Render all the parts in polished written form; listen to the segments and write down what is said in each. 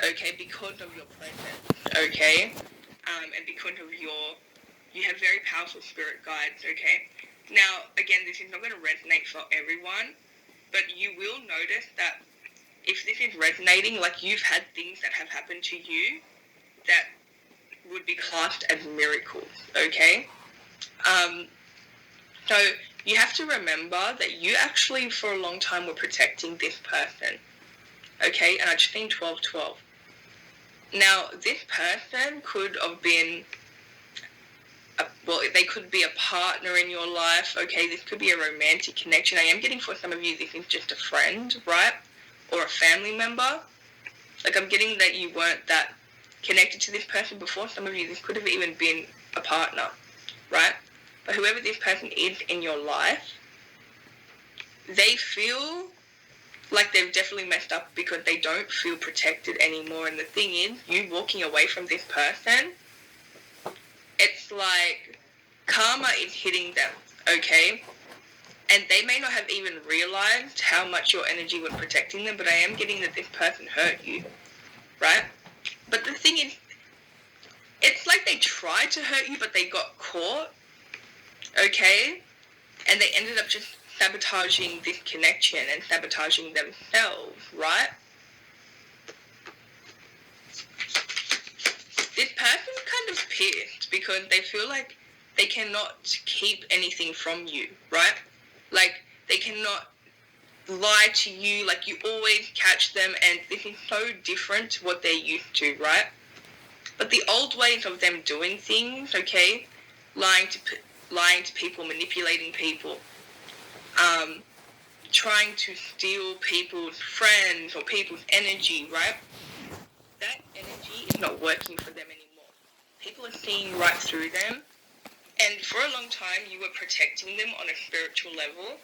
okay, because of your presence, okay, and because of you have very powerful spirit guides, okay. Now, again, this is not going to resonate for everyone, but you will notice that if this is resonating, like you've had things that have happened to you that would be classed as miracles, okay? So you have to remember that you actually, for a long time, were protecting this person, okay? And I just seen 1212. Now, this person could have been, they could be a partner in your life, okay? This could be a romantic connection. I am getting, for some of you, this is just a friend, right? Or a family member. Like, I'm getting that you weren't that connected to this person before. Some of you, this could have even been a partner, right? But whoever this person is in your life, they feel like they've definitely messed up because they don't feel protected anymore. And the thing is, you walking away from this person, it's like karma is hitting them, okay? And they may not have even realized how much your energy was protecting them, but I am getting that this person hurt you, right? But the thing is, it's like they tried to hurt you, but they got caught, okay? And they ended up just sabotaging this connection and sabotaging themselves, right? This person's kind of pissed because they feel like they cannot keep anything from you, right? Like, they cannot lie to you, like you always catch them, and this is so different to what they're used to, right? But the old ways of them doing things, okay, lying to people, manipulating people, trying to steal people's friends or people's energy, right? That energy is not working for them anymore. People are seeing right through them. And for a long time, you were protecting them on a spiritual level,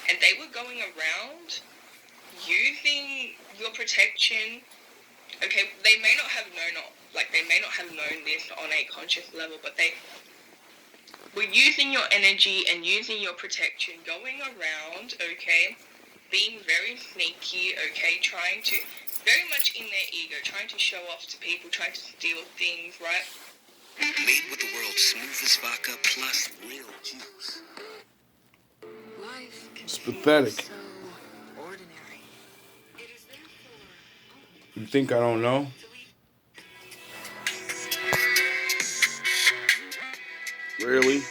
and they were going around using your protection. Okay, they may not have known this on a conscious level, but they were using your energy and using your protection, going around, okay, being very sneaky, okay, trying to, very much in their ego, trying to show off to people, trying to steal things, right? Made with the world's smoothest vodka plus real juice. Life It's pathetic. so ordinary. You think I don't know? Really?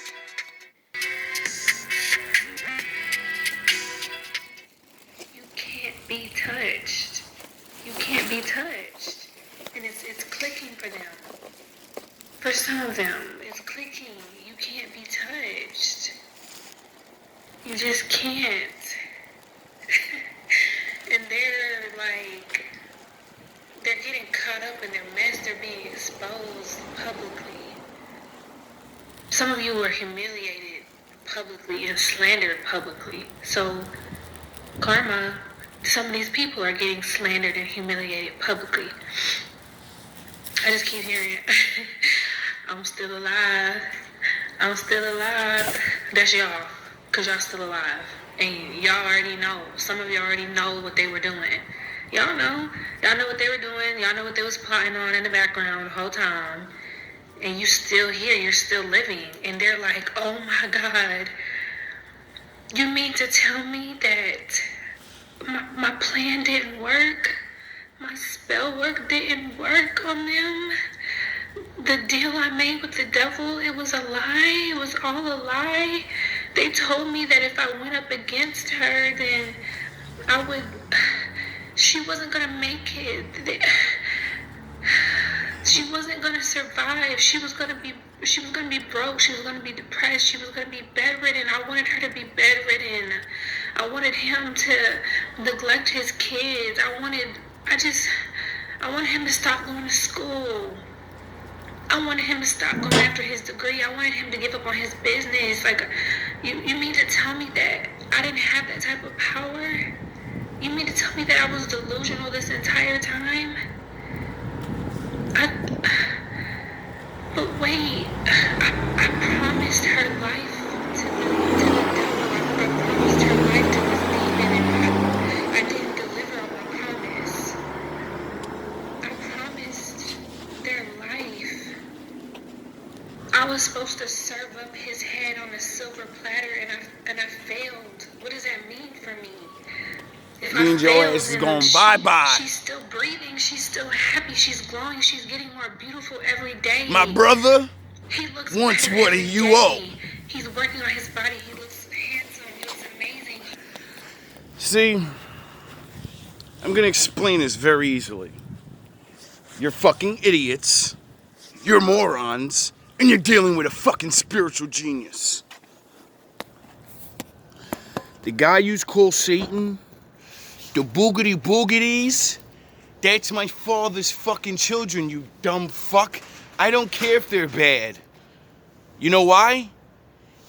You can't be touched. You can't be touched. And it's clicking for them. For some of them, it's clicking. You can't be touched. You just can't. And they're like, they're getting caught up in their mess. They're being exposed publicly. Some of you were humiliated publicly and slandered publicly. So, karma, some of these people are getting slandered and humiliated publicly. I just keep hearing it. I'm still alive. I'm still alive. That's y'all, because y'all still alive. And y'all already know. Some of y'all already know what they were doing. Y'all know. Y'all know what they were doing. Y'all know what they was plotting on in the background the whole time. And you still here. You're still living. And they're like, oh my God. You mean to tell me that my plan didn't work? My spell work didn't work on them? The deal I made with the devil, it was a lie. It was all a lie. They told me that if I went up against her, then she wasn't going to make it. She wasn't going to survive. She was going to be broke. She was going to be depressed. She was going to be bedridden. I wanted her to be bedridden. I wanted him to neglect his kids. I wanted him to stop going to school. I wanted him to stop going after his degree. I wanted him to give up on his business. Like, you mean to tell me that I didn't have that type of power? You mean to tell me that I was delusional this entire time? But wait, I promised her life to the devil. I promised her life to this demon, and I didn't deliver on my promise. I I was supposed to serve up his head on a silver platter, and I failed. What does that mean for me? If I Means your failed, ass is then going bye-bye. She's still breathing. She's still happy. She's glowing. She's getting more beautiful every day. My brother He looks wants better what every you day. owe. He's working on his body. He looks handsome. He looks amazing. See, I'm gonna explain this very easily. You're fucking idiots, you're morons, and you're dealing with a fucking spiritual genius. The guy you call Satan, the boogity boogities, that's my father's fucking children, you dumb fuck. I don't care if they're bad. You know why?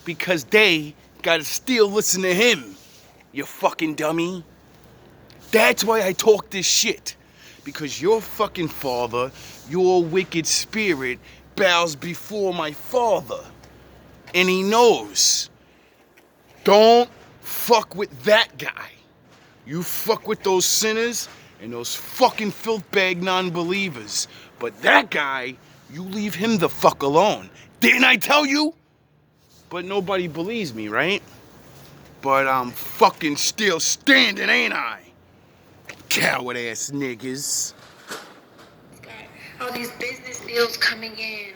Because they gotta still listen to him, you fucking dummy. That's why I talk this shit. Because your fucking father, your wicked spirit, bows before my father. And he knows. Don't fuck with that guy. You fuck with those sinners and those fucking filth-bag non-believers. But that guy, you leave him the fuck alone. Didn't I tell you? But nobody believes me, right? But I'm fucking still standing, ain't I? Coward ass niggas. He's got all these business deals coming in.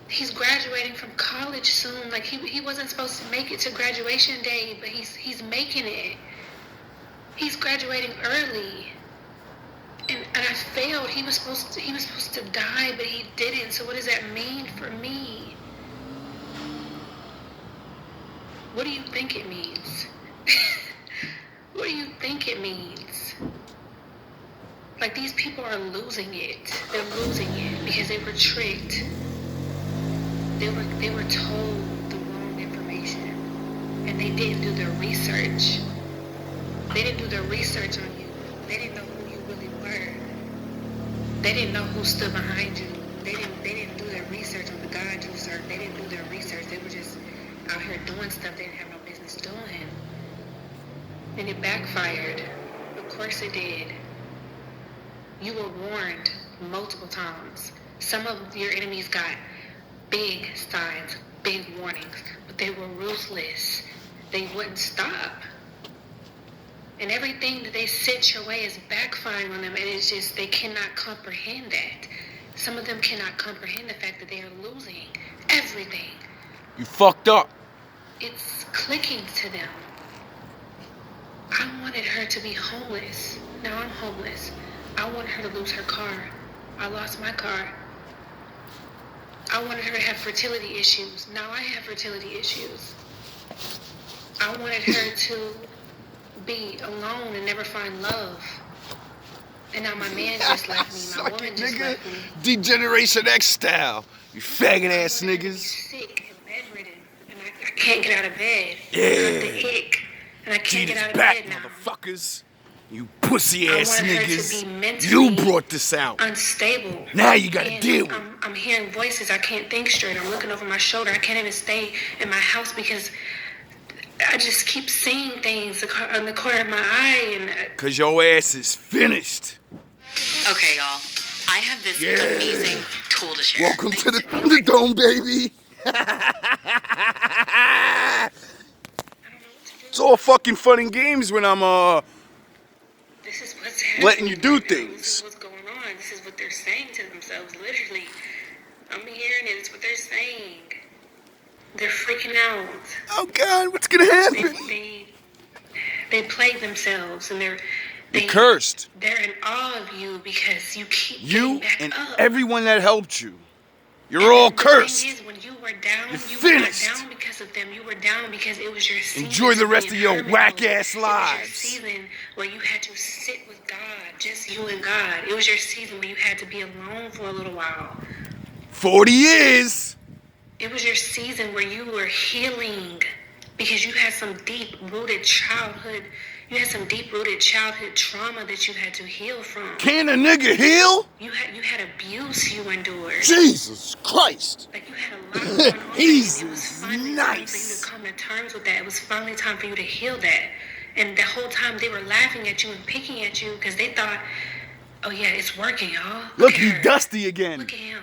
He's graduating from college soon. Like he wasn't supposed to make it to graduation day, but he's making it. He's graduating early. And I failed. He was supposed to die, but he didn't. So what does that mean for me? What do you think it means? What do you think it means? Like, these people are losing it. They're losing it because they were tricked. They were told the wrong information, and they didn't do their research. They didn't do their research on you. They didn't know who you really were. They didn't know who stood behind you. They didn't do their research on the God you served. They didn't do their research. They were just out here doing stuff they didn't have no business doing. And it backfired. Of course it did. You were warned multiple times. Some of your enemies got big signs, big warnings, but they were ruthless. They wouldn't stop. And everything that they sent your way is backfiring on them, and it's just, they cannot comprehend that. Some of them cannot comprehend the fact that they are losing everything. You fucked up. It's clicking to them. I wanted her to be homeless. Now I'm homeless. I wanted her to lose her car. I lost my car. I wanted her to have fertility issues. Now I have fertility issues. I wanted her to be alone and never find love. And now my man just left me. My woman just left me. Degeneration X style. You faggot ass I wanted her to be niggas. sick and bedridden. And I can't get out of bed. Yeah. I got the ick. And I can't Get get out his of back, bed now. motherfuckers. You pussy I ass wanted her to niggas. be mentally You brought this out. unstable. Now you gotta And deal with it. I'm hearing voices. I can't think straight. I'm looking over my shoulder. I can't even stay in my house because I just keep seeing things on the corner of my eye. And Cause your ass is finished. Okay, y'all. I have this Yeah. amazing tool to share. Welcome to the Thunderdome, baby. It's all fucking fun and games when I'm this is what's happening. letting you do right now. things. This is what's going on. This is what they're saying to themselves. Literally, I'm hearing it. It's what they're saying. They're freaking out. Oh God, what's gonna happen? They plague themselves, and You're cursed. They're in awe of you because you keep You getting and back up. everyone that helped you. You're all The cursed. thing is, when you were down, You're you finished. were not down because of them. You were down because it was your season. Enjoy the to rest be of in your hermit whack-ass mode. It was your lives. season where you had to sit with God, just you and God. It was your season where you had to be alone for a little while. 40 years. It was your season where you were healing because you had some deep-rooted childhood. You had some deep-rooted childhood trauma that you had to heal from. Can a nigga heal? You had abuse you endured. Jesus Christ. Like, you had a lot going on. He's and it was finally time for you nice. to come to terms with that. It was finally time for you to heal that. And the whole time they were laughing at you and picking at you because they thought, oh yeah, it's working, y'all. Look, at he her. dusty again. Look at him.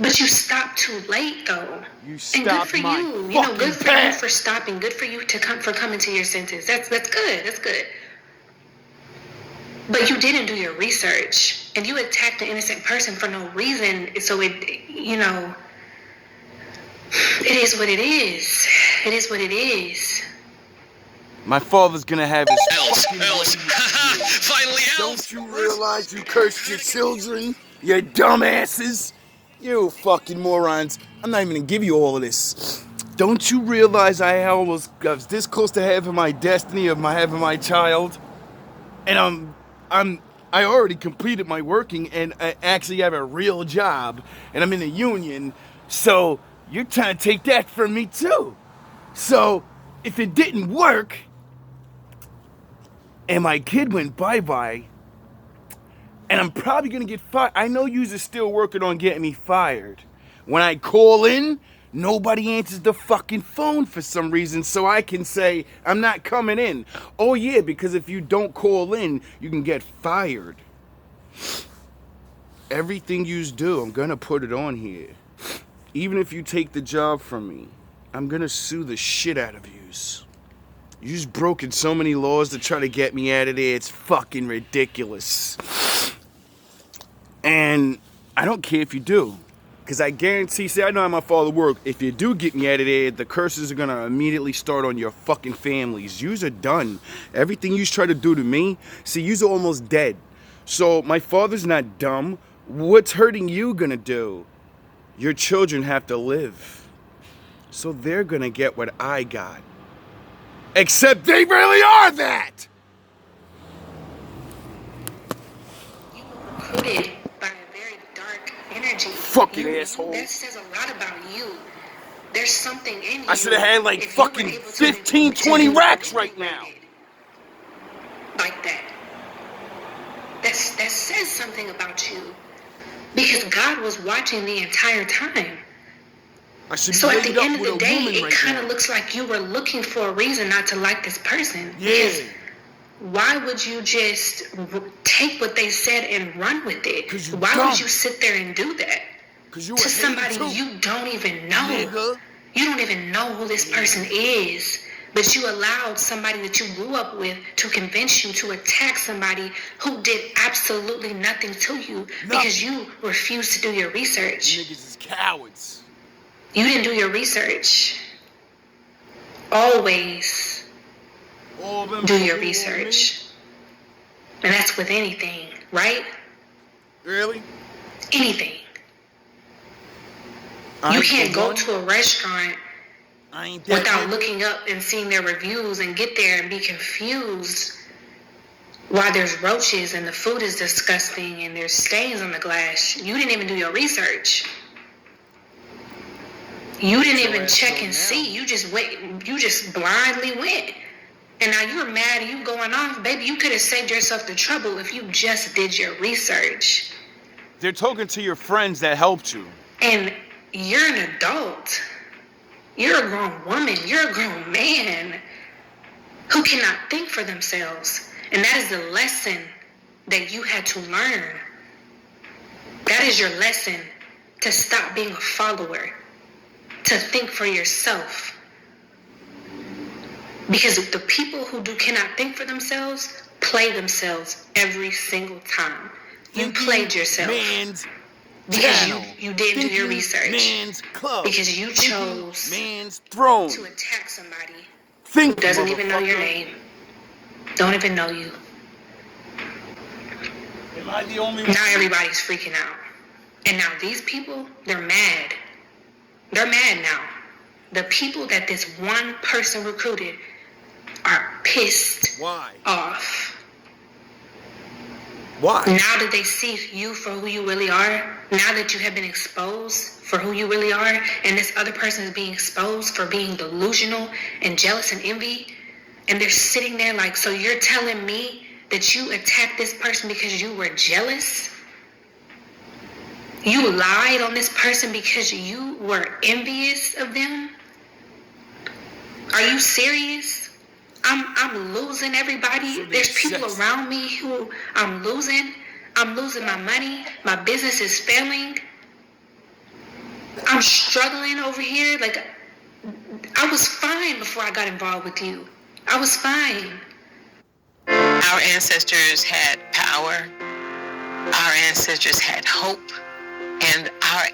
But you stopped too late, though. You And good stopped for my you. You know, good fucking for you path. for stopping. Good for you for coming to your senses. That's good. That's good. But you didn't do your research, and you attacked an innocent person for no reason. So it is what it is. It is what it is. My father's gonna have his Else. fucking way. Finally, Don't you realize you cursed your children? You dumbasses. You fucking morons. I'm not even gonna give you all of this. Don't you realize I was this close to having my destiny of having my child? And I already completed my working and I actually have a real job and I'm in a union. So you're trying to take that from me too. So if it didn't work and my kid went bye-bye, and I'm probably gonna get fired. I know yous are still working on getting me fired. When I call in, nobody answers the fucking phone for some reason, so I can say, I'm not coming in. Oh yeah, because if you don't call in, you can get fired. Everything yous do, I'm gonna put it on here. Even if you take the job from me, I'm gonna sue the shit out of yous. Yous broken so many laws to try to get me out of there, it's fucking ridiculous. And I don't care if you do. Because I guarantee, I know how my father worked. If you do get me out of there, the curses are going to immediately start on your fucking families. Yous are done. Everything yous try to do to me, yous are almost dead. So my father's not dumb. What's hurting you going to do? Your children have to live. So they're going to get what I got. Except they really are that! You were recruited by a very dark energy. Fucking asshole. That says a lot about you. There's something in you. I should have had like if you were fucking able to 15, 20 racks right now. Like that. That says something about you. Because God was watching the entire time. I should be So at laid the up end of with the a day, woman it right kind of now. looks like you were looking for a reason not to like this person. Yeah. Because why would you just take what they said and run with it? 'Cause you Why dumb. would you sit there and do that? 'Cause you a To hater somebody too, you don't even know. nigga. You don't even know who this person is. But you allowed somebody that you grew up with to convince you to attack somebody who did absolutely nothing to you because you refused to do your research. Niggas is cowards. You didn't do your research. Always All them do your people research. And that's with anything, right? on me? Really? Anything. I You ain't can't the go one. to a restaurant I ain't that without nigga. looking up and seeing their reviews and get there and be confused why there's roaches and the food is disgusting and there's stains on the glass. You didn't even do your research. You didn't So even that's check so and now. see. You just went. You just blindly went. And now you're mad and you going off. Baby, you could have saved yourself the trouble if you just did your research. They're talking to your friends that helped you. And you're an adult. You're a grown woman. You're a grown man who cannot think for themselves. And that is the lesson that you had to learn. That is your lesson, to stop being a follower, to think for yourself. Because the people who cannot think for themselves play themselves every single time. You played yourself. Man's Because channel. you didn't do your Thinking research. Man's club. Because you Thinking chose man's throne. to attack somebody Think, who doesn't even know your motherfucker. name. Don't even know you. Am I the only one? Now everybody's freaking out. And now these people, they're mad. They're mad now. The people that this one person recruited are pissed Why? off. Why? Now that they see you for who you really are, now that you have been exposed for who you really are, and this other person is being exposed for being delusional and jealous and envy, and they're sitting there like, so you're telling me that you attacked this person because you were jealous? You lied on this person because you were envious of them? Are you serious? I'm losing everybody. So There's people obsessed. around me who I'm losing. I'm losing my money. My business is failing. I'm struggling over here. Like, I was fine before I got involved with you. I was fine. Our ancestors had power. Our ancestors had hope. And our